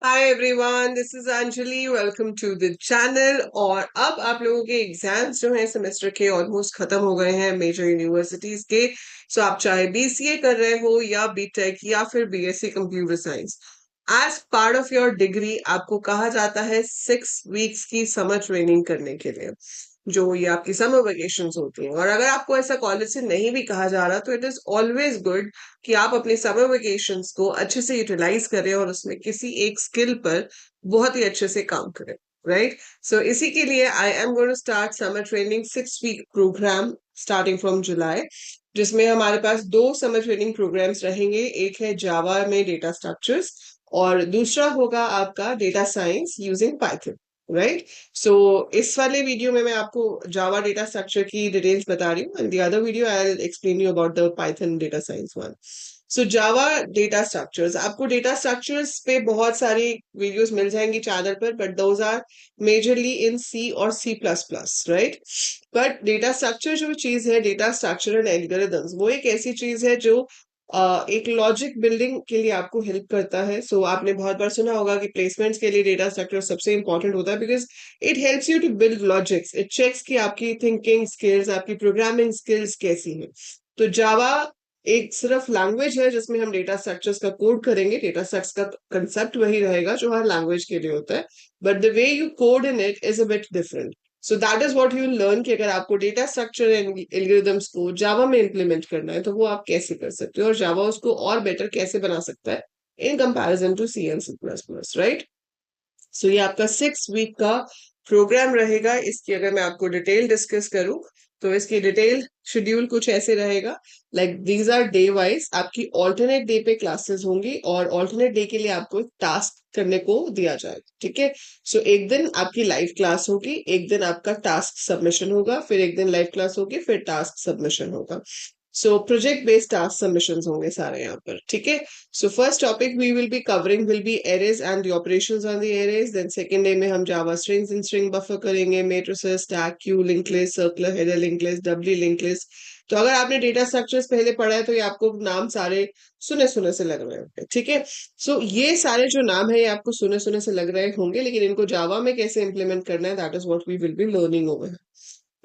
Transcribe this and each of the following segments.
Hi everyone, this is Anjali. Welcome to the channel. और अब आप लोगों के एग्जाम्स जो हैं सेमेस्टर के ऑलमोस्ट खत्म हो गए हैं मेजर यूनिवर्सिटीज के। सो आप चाहे बीसीए कर रहे हो या बीटेक या फिर BSc computer science, as part of your degree आपको कहा जाता है 6 वीक्स की समर ट्रेनिंग करने के लिए, जो ये आपकी समर वेकेशंस होती हैं। और अगर आपको ऐसा कॉलेज से नहीं भी कहा जा रहा तो इट इज ऑलवेज गुड कि आप अपने समर वेकेशंस को अच्छे से यूटिलाइज करें और उसमें किसी एक स्किल पर बहुत ही अच्छे से काम करें। राइट। सो इसी के लिए I am going to start summer training 6 week programme starting from July, जिसमें हमारे पास दो समर ट्रेनिंग प्रोग्राम्स रहेंगे। एक है जावा में डेटा स्ट्रक्चर्स और दूसरा होगा आपका data science using python. Right. So इस वाले वीडियो में मैं आपको जावा डेटा स्ट्रक्चर की डिटेल्स बता रही हूँ and the other video I will explain you about the python data science one. So Java data structures, आपको डेटा स्ट्रक्चर्स पे बहुत सारी वीडियोस मिल जाएंगी चैनल पर, but those are majorly in C और C plus plus. Right. But data structure जो चीज है, डेटा स्ट्रक्चर एंड एल्गोरिदम्स, वो एक ऐसी चीज है जो एक लॉजिक बिल्डिंग के लिए आपको हेल्प करता है। सो आपने बहुत बार सुना होगा कि प्लेसमेंट्स के लिए डेटा स्ट्रक्चर सबसे इंपॉर्टेंट होता है, because it helps you to build logics, it checks कि आपकी थिंकिंग स्किल्स, आपकी प्रोग्रामिंग स्किल्स कैसी हैं। तो जावा एक सिर्फ लैंग्वेज है जिसमें हम डेटा स्ट्रक्चर्स का कोड करेंगे। डेटा स्ट्रक्चर्स का कंसेप्ट वही रहेगा जो हर लैंग्वेज के लिए होता है, but the way you code in it is a bit different. So that is what you learn कि अगर आपको डेटा स्ट्रक्चर एंड एल्गोरिदम्स को जावा में इंप्लीमेंट करना है तो वो आप कैसे कर सकते हो और जावा उसको और बेटर कैसे बना सकता है in comparison to C and C plus plus. Right. So ये आपका 6 वीक का प्रोग्राम रहेगा। इसकी अगर मैं आपको डिटेल डिस्कस करूं तो इसकी डिटेल शेड्यूल कुछ ऐसे रहेगा। Like these are day wise, आपकी ऑल्टरनेट डे पे क्लासेस होंगी और ऑल्टरनेट डे के लिए आपको टास्क करने को दिया जाएगा। ठीक है। सो एक दिन आपकी लाइव क्लास होगी, एक दिन आपका टास्क सबमिशन होगा, फिर एक दिन लाइव क्लास होगी, फिर टास्क सबमिशन होगा। So project based task submissions होंगे सारे यहाँ पर। ठीक है। So first topic we will be covering will be arrays and the operations on the arrays. Then second day में हम Java strings and string buffer करेंगे, matrices, stack, queue, linked list, circular, header linked list, doubly linked list। तो अगर आपने data structures पहले पढ़ा है तो ये आपको नाम सारे सुने सुने से लग रहे होंगे। ठीक है। सो ये सारे जो नाम है ये आपको सुने सुने से लग रहे होंगे, लेकिन इनको जावा में कैसे इंप्लीमेंट करना है that is what we will be learning over.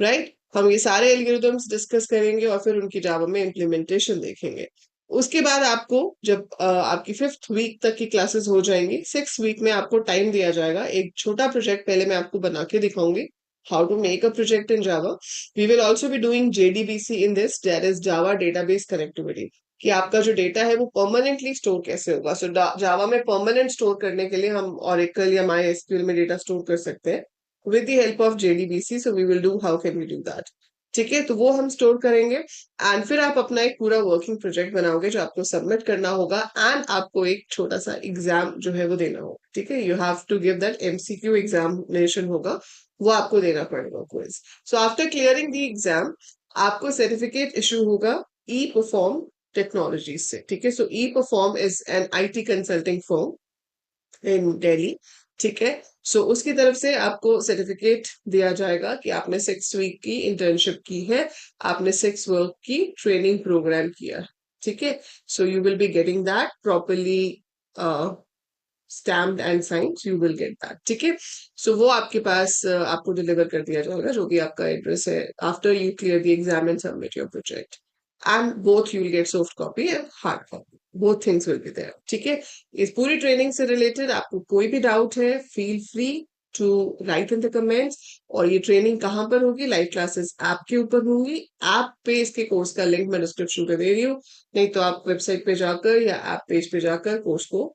Right. हम ये सारे एल्गोरिदम्स डिस्कस करेंगे और फिर उनकी जावा में इम्प्लीमेंटेशन देखेंगे। उसके बाद आपको जब आपकी 5th वीक तक की क्लासेस हो जाएंगी, 6 वीक में आपको टाइम दिया जाएगा। एक छोटा प्रोजेक्ट पहले मैं आपको बना के दिखाऊंगी, how to make a project in Java. We will also be doing JDBC in this, that is Java database connectivity, कि आपका जो डेटा है वो परमानेंटली स्टोर कैसे होगा। सो जावा में परमानेंट स्टोर करने के लिए हम ओरेकल या माई एसक्यूएल में डेटा स्टोर कर सकते हैं with the help of JDBC. So we will do how can we do that। ठीक है। तो वो हम स्टोर करेंगे एंड फिर आप अपना एक पूरा वर्किंग प्रोजेक्ट बनाओगे जो आपको सबमिट करना होगा एंड आपको एक छोटा सा एग्जाम जो है वो देना होगा। ठीक है। You have to give that MCQ examination होगा, वो आपको देना पड़ेगा quiz. So after clearing the exam आपको सर्टिफिकेट इशू होगा ई परफॉर्म टेक्नोलॉजी से। ठीक है। So E perform is an IT consulting firm in Delhi. ठीक है। सो उसकी तरफ से आपको सर्टिफिकेट दिया जाएगा कि आपने 6 वीक की इंटर्नशिप की है, आपने 6 वर्क की ट्रेनिंग प्रोग्राम किया है। ठीक है। So you will be getting that properly stamped and signed, you will get that. ठीक है। सो वो आपके पास आपको डिलीवर कर दिया जाएगा, जो भी आपका एड्रेस है, after you clear the exam and submit your project. And both you will get soft copy and hard copy, both things will be there. ठीक है। इस पूरी ट्रेनिंग से रिलेटेड आपको कोई भी डाउट है, feel free to write in the comments. और ये ट्रेनिंग कहाँ पर होगी? लाइव क्लासेस ऐप के ऊपर होंगी। ऐप पे इसके कोर्स का लिंक मैं डिस्क्रिप्शन पे दे रही हूँ, नहीं तो आप वेबसाइट पे जाकर या ऐप पेज पे जाकर कोर्स को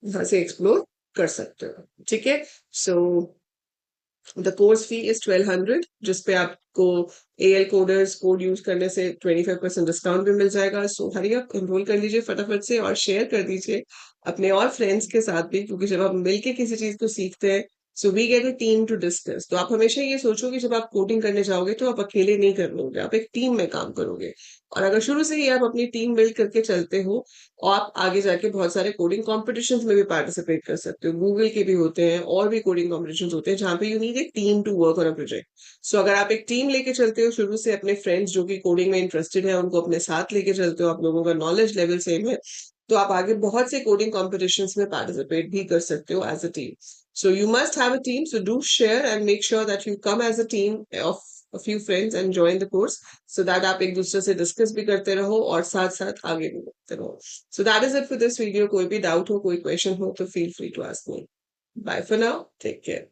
यहाँ से एक्सप्लोर कर सकते हो। ठीक है। So the course fee is 1200, जिसपे आपको एएल कोडर्स कोड यूज करने से 25% डिस्काउंट भी मिल जाएगा। सो हरी आप एनरोल कर लीजिए फटाफट से और शेयर कर दीजिए अपने और फ्रेंड्स के साथ भी, क्योंकि जब आप मिलके किसी चीज को सीखते हैं so we get a team to discuss. तो आप हमेशा ये सोचो कि जब आप कोडिंग करने जाओगे तो आप अकेले नहीं कर लोगे, आप एक टीम में काम करोगे। और अगर शुरू से ही आप अपनी टीम बिल्ड करके चलते हो और आप आगे जाके बहुत सारे कोडिंग कॉम्पिटिशन्स में भी पार्टिसिपेट कर सकते हो। गूगल के भी होते हैं और भी कोडिंग कॉम्पिटिशन्स होते हैं जहाँ पे यू नीड एक team to work on a project. So अगर आप एक टीम लेके चलते हो शुरू से, अपने फ्रेंड्स जो कि कोडिंग में इंटरेस्टेड है उनको अपने साथ लेके चलते हो, आप लोगों का नॉलेज लेवल सेम है, तो आप आगे बहुत से कोडिंग कॉम्पिटिशन्स में पार्टिसिपेट भी कर सकते हो as a team. So you must have a team, so do share and make sure that you come as a team of a few friends and join the course so that आप एक दूसरे से discuss भी करते रहो और साथ साथ आगे भी बढ़ते रहो. So that is it for this video. कोई भी डाउट हो, कोई क्वेश्चन हो तो feel free to ask me. Bye for now. Take care.